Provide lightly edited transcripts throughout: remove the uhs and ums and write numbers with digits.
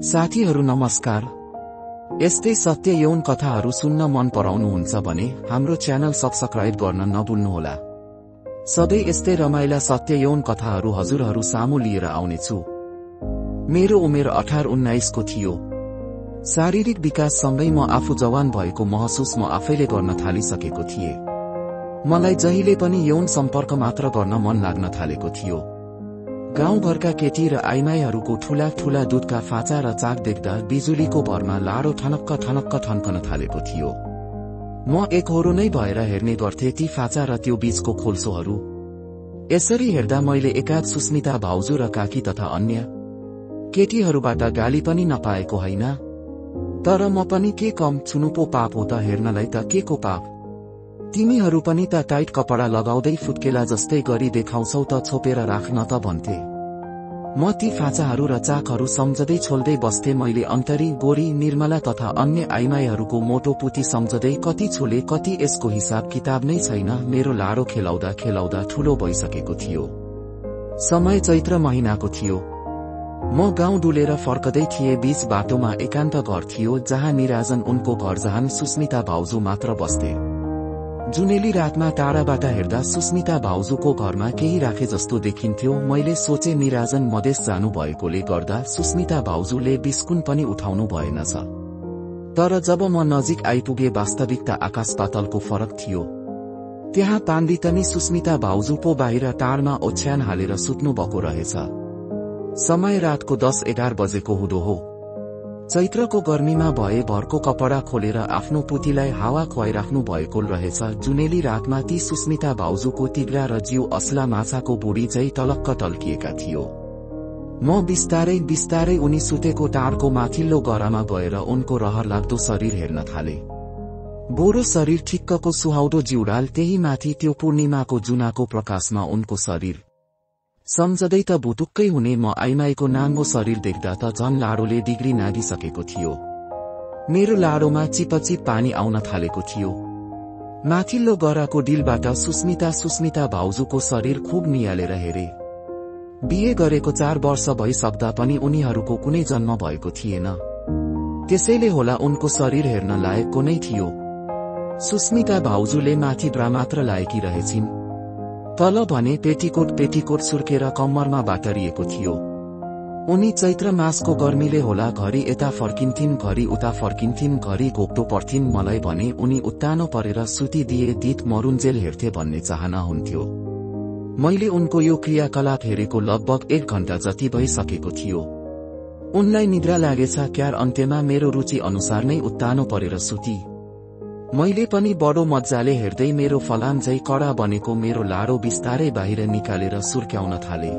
साथीहरू नमस्कार। यस्तै सत्य यौन कथाहरू सुन्न मन पराउनुहुन्छ भने हाम्रो च्यानल सब्स्क्राइब गर्न नभुल्नुहोला। सधैँ यस्तै रमाइला सत्य यौन कथाहरू हजुरहरू सामु लिएर आउनेछु। मेरो उमेर 18-19 को थियो। शारीरिक विकाससँगै म आफू जवान भएको महसुस म आफैले गर्न थालिसकेको थिएँ। मलाई जहिले पनि यौन सम्पर्क मात्र गर्न मन लाग्न थालेको थियो। गाउँघरका केटी र आइमाईहरूको ठूला ठूला दूधका फाचा र चाक देख्दा बिजुलीको भरमा लाडो ठनक्क ठनक्क ठन्कन थालेको थियो। म एकहोरो नै भएर हेर्ने गर्थे ती फाचा र त्यो बीचको खोल्सोहरू। यसरी हेर्दा मैले एकाध सुस्मिता भाउजू र काकी तथा अन्य केटीहरूबाट गाली पनि नपाएको होइन। तर म पनि के कम छुनु पो पाप हो त, हेर्नलाई त के को पाप। तिमीहरू पनि त टाइट कपडा लगाउँदै फुत्केला जस्तै गरी देखाउँछौ त, छोपेर राख्न त भन्थे। म ती फाचाहरू र चाकहरू सम्झदै छोल्दै बस्थे। मैले अन्तरी, गोरी, निर्मला तथा अन्य आइमाईहरूको मोटो पुती सम्झदै कति छोले कति यसको हिसाब किताब नै छैन। मेरो लाडो खेलाउँदा खेलाउँदा ठूलो भइसकेको थियो। समय चैत्र महिनाको थियो। म गाउँ डुलेर फर्कदै थिएँ। बीच बाटोमा एकान्त घर थियो जहाँ निराजन, उनको घर जहाँ सुस्मिता भाउजू मात्र बस्थे। जुनेली रातमा टाढाबाट हेर्दा सुस्मिता भाउजूको घरमा केही राखे जस्तो देखिन्थ्यो। मैले सोचे निराजन मधेस जानु भएकोले गर्दा सुस्मिता भाउजूले बिस्कुन पनि उठाउनु भएनछ। तर जब म नजिक आइपुगे वास्तविकता आकाश पातलको फरक थियो। त्यहाँ पाण्डितनी सुस्मिता भाउजू पो बाहिर टारमा ओछ्यान हालेर सुत्नु भएको रहेछ। समय रातको 10-11 बजेको हुँदो हो। चैत्रको गर्मीमा भए भरको कपडा खोलेर आफ्नो पुतीलाई हावा खुवाइराख्नु भएको रहेछ। जुनेली रातमा ती सुस्मिता भाउजूको तिग्रा र जिउ असला माछाको बुढी झै टलक्क टल्किएका थियो। म बिस्तारै बिस्तारै उनी सुतेको टारको माथिल्लो गरामा गएर उनको रहर लाग्दो शरीर हेर्न थाले। बोरो शरीर, ठिक्कको सुहाउँदो जिउडाल, त्यही माथि त्यो पूर्णिमाको जुनाको प्रकाशमा उनको शरीर सम्झदै त भुटुक्कै हुने। म आइमाईको नाङ्गो शरीर देख्दा त झन लाडोले डिग्री नागिसकेको थियो। मेरो लाडोमा चिपचिप पानी आउन थालेको थियो। माथिल्लो गराको डिलबाट सुस्मिता भाउजूको शरीर खुब नियालेर हेरे। बिहे गरेको 4 वर्ष भइसक्दा पनि उनीहरूको कुनै जन्म भएको थिएन। त्यसैले होला उनको शरीर हेर्न लायकको नै थियो। सुस्मिता भाउजूले माथि ब्रा मात्र लाएकी रहेछिन्। तल भने पेटीकोट सुर्केर कम्मरमा बाटरिएको थियो। उनी चैत्र मासको गर्मीले होला घरि यता फर्किन्थिन्, घरि उता फर्किन्थिन्, घरि घोप्टो पर्थिन्। मलाई भने उनी उत्तानो परेर सुतिदिए दित मरुन्जेल हेर्थे भन्ने चाहना हुन्थ्यो। मैले उनको यो क्रियाकलाप हेरेको लगभग 1 घण्टा जति भइसकेको थियो। उनलाई निद्रा लागेछ क्यार। अन्त्यमा मेरो रुचि अनुसार नै उत्तानो परेर सुती। मैले पनि बडो मज्जाले हेर्दै मेरो फलाम झै कडा बनेको मेरो लाडो बिस्तारै बाहिर निकालेर सुर्क्याउन थाले।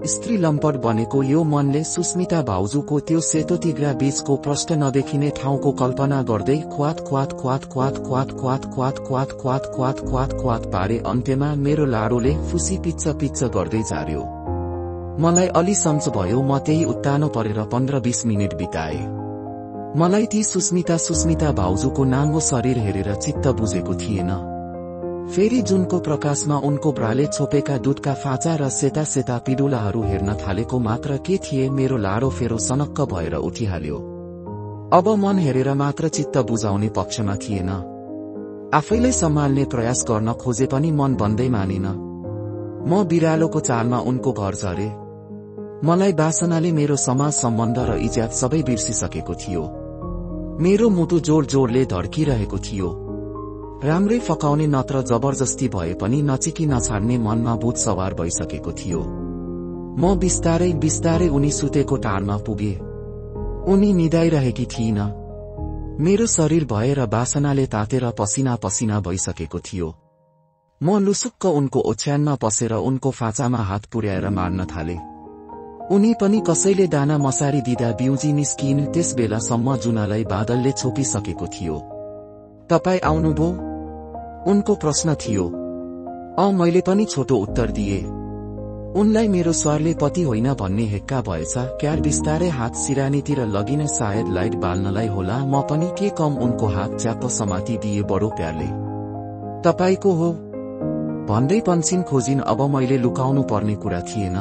स्त्री लम्पट बनेको यो मनले सुस्मिता भाउजूको त्यो सेतो तिग्रा बीचको प्रष्ट नदेखिने ठाउँको कल्पना गर्दै ख्वात ख्वात ख्वात ख्वात ख्वात ख्वात ख्वात ख्वात ख्वात ख्वात ख्वात ख्वात पारे। अन्त्यमा मेरो लाडोले फुसी पिच्च गर्दै जार्यो। मलाई अलि सन्च भयो। म त्यही उत्तानो परेर 15-20 मिनेट बिताए। मलाई ती सुस्मिता भाउजूको नाङ्गो शरीर हेरेर चित्त बुझेको थिएन। फेरि जुनको प्रकाशमा उनको ब्राले छोपेका दूधका फाचा र सेता सेता पिडुलाहरू हेर्न थालेको मात्र के थिए। मेरो लाडो फेरो सनक्क भएर उठिहाल्यो। अब मन हेरेर मात्र चित्त बुझाउने पक्षमा थिएन। आफैलाई सम्हाल्ने प्रयास गर्न खोजे पनि मन बन्दै मानेन। म बिरालोको चालमा उनको घर झरे। मलाई वासनाले मेरो समाज सम्बन्ध र इज्जत सबै बिर्सिसकेको थियो। मेरो मुटु जोडले धड्किरहेको थियो। राम्रै फकाउने नत्र जबरजस्ती भए पनि नचिकी नछाड्ने मनमा भूत सवार भइसकेको थियो। म बिस्तारै बिस्तारै उनी सुतेको टारमा पुगे। उनी निदाइरहेकी थिइन। मेरो शरीर भएर वासनाले तातेर पसिना पसिना भइसकेको थियो। म लुसुक्क उनको ओछ्यानमा पसेर उनको फाचामा हात पुर्याएर मार्न थाले। उनी पनि कसैले दाना मसारी दिँदा बिउजी निस्किन्। त्यस बेलासम्म जुनालाई बादलले छोपिसकेको थियो। तपाई आउनुभयो? उनको प्रश्न थियो। मैले पनि छोटो उत्तर दिए। उनलाई मेरो स्वरले पति होइन भन्ने हेक्का भएछ क्यार। बिस्तारै हात सिरानीतिर लगिन, सायद लाइट बाल्नलाई होला। म पनि के कम उनको हात च्याप्प समाती दिए बडो प्यारले। तपाईको हो भन्दै पन्छिन खोजिन। अब मैले लुकाउनु पर्ने कुरा थिएन।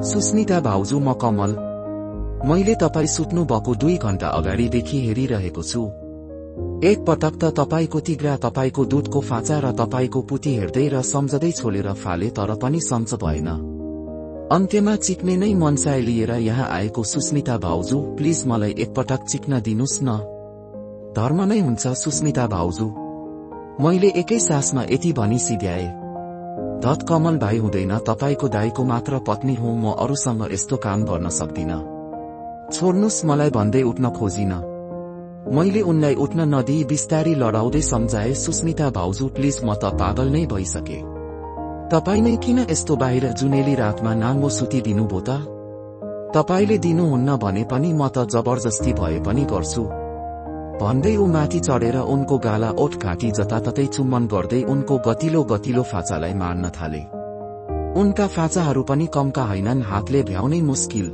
सुस्मिता भाउजू म कमल। मैले तपाई सुत्नु भएको 2 घण्टा अगाडिदेखि हेरिरहेको छु। एक पटक त तपाईको तिग्रा, तपाईको दूधको फाँचा र तपाईको पुती हेर्दै र सम्झदै छोलेर फाले, तर पनि सञ्च भएन। अन्त्यमा चिक्ने नै मनसाय लिएर यहाँ आएको सुस्मिता भाउजू, प्लिज मलाई एकपटक चिक्न दिनुस् न। धर्म नै हुन्छ सुस्मिता भाउजू। मैले एकै सासमा यति भनी सिध्याए। धत कमल भाइ हुँदैन, तपाईको दाइको मात्र पत्नी हुँ म, अरूसँग यस्तो काम गर्न सक्दिन। छोड्नुस् मलाई भन्दै उठ्न खोजिन। मैले उनलाई उठ्न नदिई बिस्तारी लडाउँदै सम्झाए, सुस्मिता भाउजू प्लिज, म त पागल नै भइसके। तपाई नै किन यस्तो बाहिर जुनेली रातमा नाङ्गो सुती दिनुभयो त? तपाईले दिनुहुन्न भने पनि म त जबरजस्ती भए पनि गर्छु भन्दै ऊ माथि चढेर उनको गाला ओठ घाँटी जताततै चुम्बन गर्दै उनको गतिलो गतिलो फाँचालाई मार्न थाले। उनका फाँचाहरू पनि कमका हैनन्, हातले भ्याउनै मुस्किल।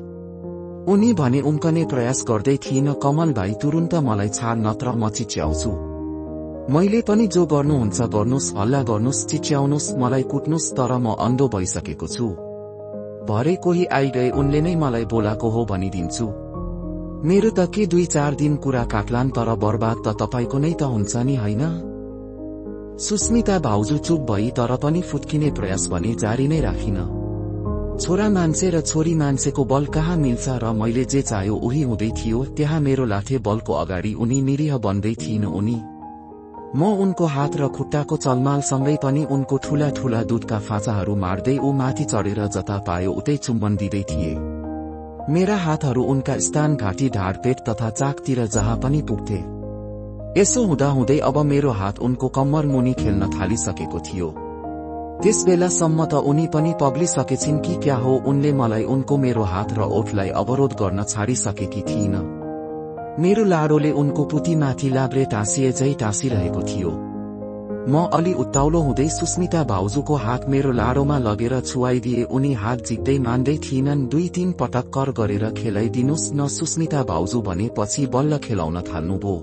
उनी भने उम्कने प्रयास गर्दै थिइन, कमल भाइ तुरुन्त मलाई छाड नत्र म चिच्याउँछु। मैले पनि जो गर्नुहुन्छ गर्नुस्, हल्ला गर्नुस्, चिच्याउनुस्, मलाई कुट्नुस्, तर म अन्धो भइसकेको छु। भरे कोही आइगए उनले नै मलाई बोलाको हो भनिदिन्छु। मेरो त के 2-4 दिन कुरा काट्लान्, तर बर्बाद त तपाईको नै त हुन्छ नि, हैन? सुस्मिता भाउजू चुप भई, तर पनि फुत्किने प्रयास भने जारी नै राखिन। छोरा मान्छे र छोरी मान्छेको बल कहाँ मिल्छ र मैले जे चाह्यो उही हुँदै थियो। त्यहाँ मेरो लाठे बलको अगाडि उनी निरीह बन्दै थिइन्। म उनको हात र खुट्टाको चलमालसँगै पनि उनको ठूला ठूला दूधका फाँचाहरू मार्दै ऊ माथि चढेर जता पायो उतै चुम्बन दिँदै थिए। मेरा हातहरू उनका स्तन, घाँटी, ढाड, पेट तथा चाकतिर जहाँ पनि पुग्थे। यसो हुँदाहुँदै अब मेरो हात उनको कम्मर मुनि खेल्न थालिसकेको थियो। त्यसबेलासम्म त उनी पनि पग्लिसकेछिन् कि क्या हो, उनले मलाई उनको मेरो हात र ओठलाई अवरोध गर्न छाडिसकेकी थिइन। मेरो लाडोले उनको पुतीमाथि लाब्रे टाँसिए झै टाँसिरहेको थियो। म अलि उत्ताउलो हुँदै सुस्मिता भाउजूको हात मेरो लाडोमा लगेर छुवाइदिए। उनी हात जित्दै मान्दै थिइनन्। 2-3 पटक कर गरेर खेलाइदिनुस् न सुस्मिता भाउजू भने पछि बल्ल खेलाउन थाल्नुभयो।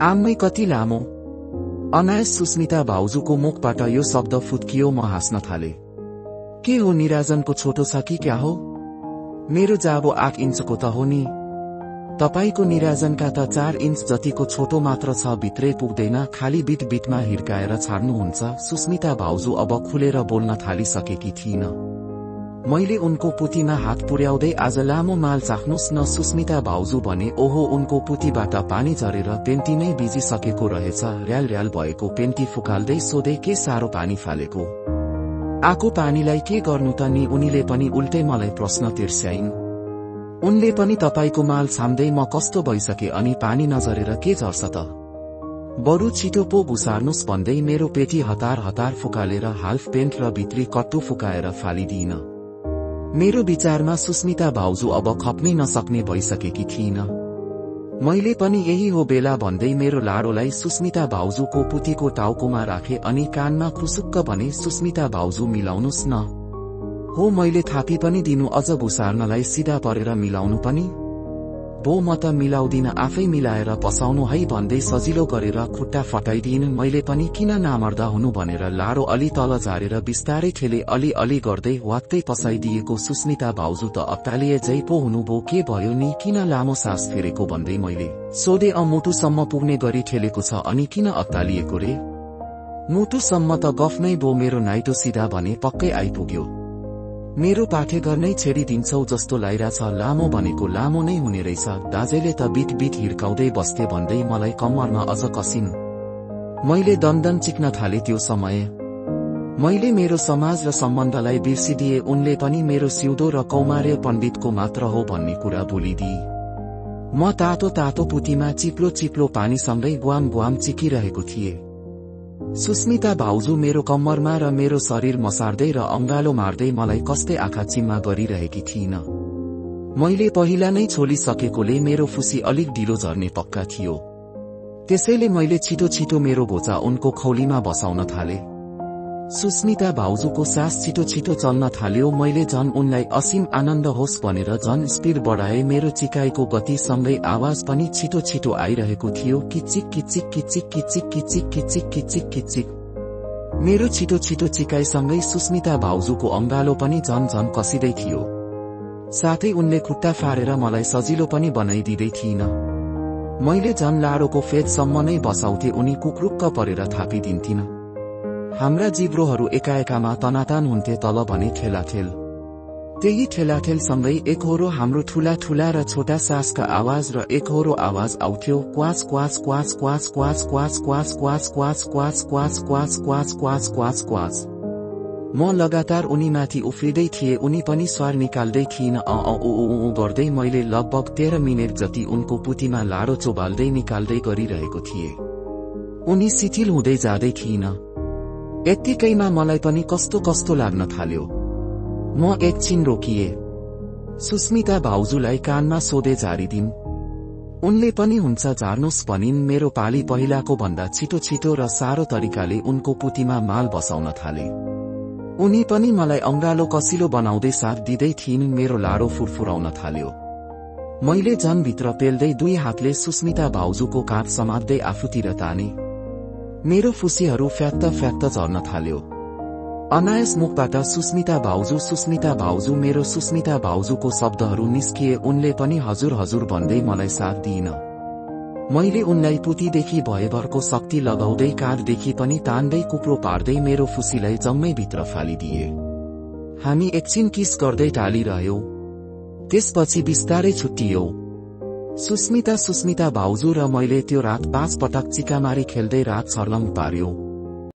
आम्मै कति लामो। अनायस सुस्मिता भाउजूको मुखबाट यो शब्द फुत्कियो। म हाँस्न थाले। के हो, निराजनको छोटो छ कि क्या हो? मेरो जाबो 8 इन्चको त हो नि। तपाईको निराजनका त 4 इन्च जतिको छोटो मात्र छ, भित्रै पुग्दैन, खाली बिट बिटमा हिर्काएर छाड्नुहुन्छ। सुस्मिता भाउजू अब खुलेर बोल्न थालिसकेकी थिइन। मैले उनको पुतीमा हात पुर्याउँदै आज लामो माल चाख्नुस् न सुस्मिता भाउजू भने। ओहो, उनको पुतीबाट पानी झरेर पेन्टी नै भिजिसकेको रहेछ। र्याल र्याल भएको पेन्टी फुकाल्दै सोधे, के साह्रो पानी फालेको? आको पानीलाई के गर्नु त नि? उनीले पनि उल्टै मलाई प्रश्न तिर्स्याइन्। उनले पनि तपाईको माल छाम्दै म कस्तो भइसके अनि पानी नझरेर के झर्छ त? बरु छिटो पो घुसार्नुस् भन्दै मेरो पेटी हतार हतार फुकालेर हाल्फ पेन्ट र भित्री कट्टु फुकाएर फालिदिइन। मेरो विचारमा सुस्मिता भाउजू अब खप्नै नसक्ने भइसकेकी थिइन। मैले पनि यही हो बेला भन्दै मेरो लाडोलाई सुस्मिता भाउजूको पुतीको टाउकोमा राखे अनि कानमा खुसुक्क भने, सुस्मिता भाउजू मिलाउनुस् न। हो, मैले थापी पनि दिनु, अझ घुसार्नलाई सिधा परेर मिलाउनु पनि। बो, म त मिलाउदिन, आफै मिलाएर पसाउनु है भन्दै सजिलो गरेर खुट्टा फटाइदिइन्। मैले पनि किन नामर्दा हुनु भनेर लाडो अलि तल झारेर बिस्तारै ठेले अलि अलि गर्दै वात्तै पसाइदिएको। सुस्मिता भाउजू त अत्तालिए झै पो हुनुभयो। के भयो नि, किन लामो सास फेरेको भन्दै मैले सोधे। मुटुसम्म पुग्ने गरी ठेलेको छ अनि किन अत्तालिएको रे? मुटुसम्म त गफ नै बो, मेरो नाइटो सिधा भने पक्कै आइपुग्यो। मेरो पाठेघर नै छेडिदिन्छौ जस्तो लागिरहेछ। लामो भनेको लामो नै हुने रहेछ। दाजेले त बिट बिट हिर्काउँदै बस्थे भन्दै मलाई कम्मरमा अझ कसिन्। मैले दन्दन चिक्न थाले। त्यो समय मैले मेरो समाज र सम्बन्धलाई बिर्सिदिए। उनले पनि मेरो सिउँदो र कौमार्य पण्डितको मात्र हो भन्ने कुरा बोलिदिए। म तातो तातो पुतीमा चिप्लो चिप्लो पानीसँगै ग्वाम ग्वाम चिकिरहेको थिए। सुस्मिता भाउजू मेरो कम्मरमा र मेरो शरीर मसार्दै र अंगालो मार्दै मलाई कस्तै आँखा चिम्मा गरिरहेकी थिइन। मैले पहिला नै छोलिसकेकोले मेरो फुसी अलिक ढिलो झर्ने पक्का थियो। त्यसैले मैले छिटो छिटो मेरो घोचा उनको खौलीमा बसाउन थाले। सुस्मिता भाउजूको सास छिटो छिटो चल्न थाल्यो। मैले झन उनलाई असीम आनन्द होस् भनेर झन स्पिड बढाए। मेरो चिकाइको गतिसँगै आवाज पनि छिटो छिटो आइरहेको थियो। किचिक किचिक किचिक किचिक किचिक किचिक किचिक किचिक। मेरो छिटो छिटो चिकाइसँगै सुस्मिता भाउजूको अंगालो पनि झन झन कसिदै थियो। साथै उनले खुट्टा फारेर मलाई सजिलो पनि बनाइदिँदै थिइन। मैले झन् लाडोको फेदसम्म नै बसाउँथे, उनी कुक्रुक्क परेर थापिदिन्थिन। हाम्रा जिब्रोहरू एकाएकामा तनातान हुन्थे, तल भने ठेलाठेल। त्यही ठेलाठेलसँगै एकहोरो हाम्रो ठूला ठूला र छोटा सासका आवाज र एकहोरो आवाज आउँथ्यो, क्वाच क्वाच क्वाच क्वाच क्वाच क्वाच क्वाच क्वाच क्वाच क्वाच क्वाच क्वाच क्वाच क्वाच क्वाच क्वाच। म लगातार उनीमाथि उफ्रिँदै थिएँ, उनी पनि स्वर निकाल्दै थिइन्, गर्दै। मैले लगभग 13 मिनेट जति उनको पुतीमा लाडो चोबाल्दै निकाल्दै गरिरहेको थिएँ। उनी शिथिल हुँदै जाँदै थिइन्। यत्तिकैमा मलाई पनि कस्तो कस्तो लाग्न थाल्यो। म एकछिन रोकिए। सुस्मिता भाउजूलाई कानमा सोधे झारिदिन्। उनले पनि हुन्छ झार्नुस् भनिन्। मेरो पाली पहिलाको भन्दा छिटो छिटो र सारो तरिकाले उनको पुतीमा माल बसाउन थाले। उनी पनि मलाई अंगालो कसिलो बनाउँदै साथ दिँदै थिइन्। मेरो लाडो फुरफुराउन थाल्यो। मैले झन भित्र पेल्दै 2 हातले सुस्मिता भाउजूको काँध समात्दै आफूतिर ताने। मेरो फुसीहरू फ्यात्त फ्यात्त झर्न थाल्यो। अनायस मुखबाट सुस्मिता भाउजू, मेरो सुस्मिता भाउजूको शब्दहरू निस्किए। उनले पनि हजुर हजुर भन्दै मलाई साथ दिइन। मैले उनलाई पुतीदेखि भयभरको शक्ति लगाउँदै काँधदेखि पनि तान्दै कुप्रो पार्दै मेरो फुसीलाई जम्मै भित्र फालिदिए। हामी एकछिन किस गर्दै टालिरह्यौं। त्यसपछि बिस्तारै छुट्टियौं। सुस्मिता भाउजू र मैले त्यो रात 5 पटक चिकामारी खेल्दै रात छर्लङ पार्यौं।